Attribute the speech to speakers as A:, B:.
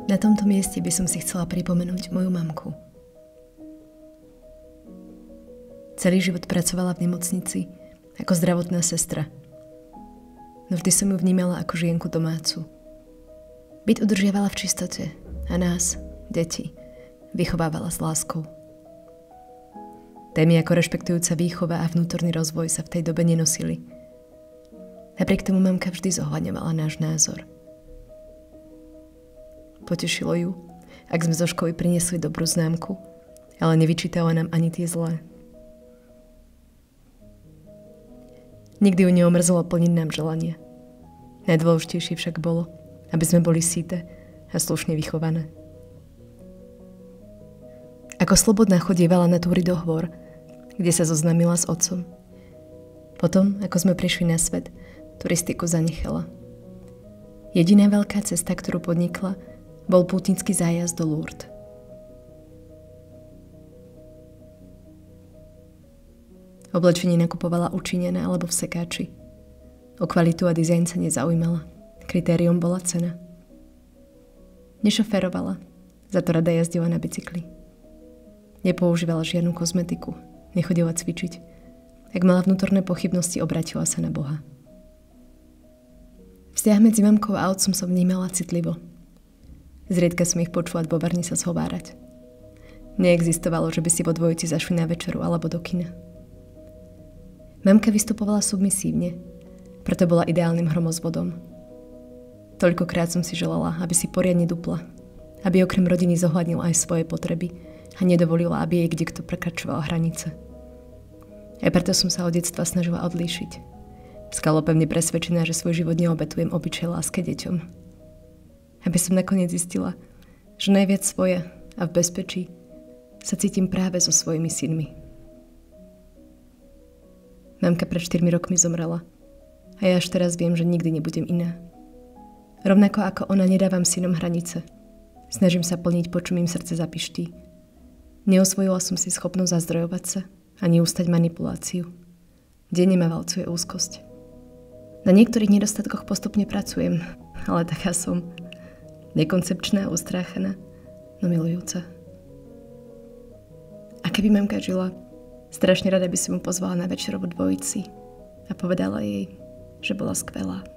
A: Na tomto mieste by som si chcela pripomenúť moju mamku. Celý život pracovala v nemocnici ako zdravotná sestra. No vždy som ju vnímala ako žienku domácu. Byt udržiavala v čistote a nás, deti, vychovávala s láskou. Témy ako rešpektujúca výchova a vnútorný rozvoj sa v tej dobe nenosili. Napriek tomu mamka vždy zohľadňovala náš názor. Potešilo ju, ak sme zo školy priniesli dobrú známku, ale nevyčítala nám ani tie zlé. Nikdy ju neomrzelo plniť nám želania. Najdôležitejšie však bolo, aby sme boli síte a slušne vychované. Ako slobodná chodievala na túry do hôr, kde sa zoznámila s otcom. Potom, ako sme prišli na svet, turistiku zanechala. Jediná veľká cesta, ktorú podnikla, bol pútnický zájazd do Lourdes. Oblečenie nakupovala u Číňana alebo v sekáči. O kvalitu a dizajn sa nezaujímala. Kritériom bola cena. Nešoférovala, za to rada jazdila na bicykli. Nepoužívala žiadnu kozmetiku, nechodila cvičiť. Ak mala vnútorné pochybnosti, obratila sa na Boha. Vzťah medzi mamkou a otcom som vnímala citlivo. Zriedka som ich počula dôverne sa zhovárať. Neexistovalo, že by si vo dvojici zašli na večeru alebo do kina. Mamka vystupovala submisívne, preto bola ideálnym hromozvodom. Toľkokrát som si želala, aby si poriadne dupla, aby okrem rodiny zohľadnil aj svoje potreby a nedovolila, aby jej kdekto prekračoval hranice. Aj preto som sa od detstva snažila odlíšiť. Skalo pevne presvedčená, že svoj život neobetujem obyčej láske deťom. Aby som nakoniec zistila, že najviac svoje a v bezpečí sa cítim práve so svojimi synmi. Mamka pred 4 rokmi zomrela a ja až teraz viem, že nikdy nebudem iná. Rovnako ako ona, nedávam synom hranice. Snažím sa plniť, po čom im srdce zapiští. Neosvojila som si schopnosť zazdrojovať sa a neustať manipuláciu. Denne ma valcuje úzkosť. Na niektorých nedostatkoch postupne pracujem, ale taká som. Nekoncepčná, ustráchaná, no milujúca. A keby mamka žila, strašne rada by som mu pozvala na večeru v dvojici a povedala jej, že bola skvelá.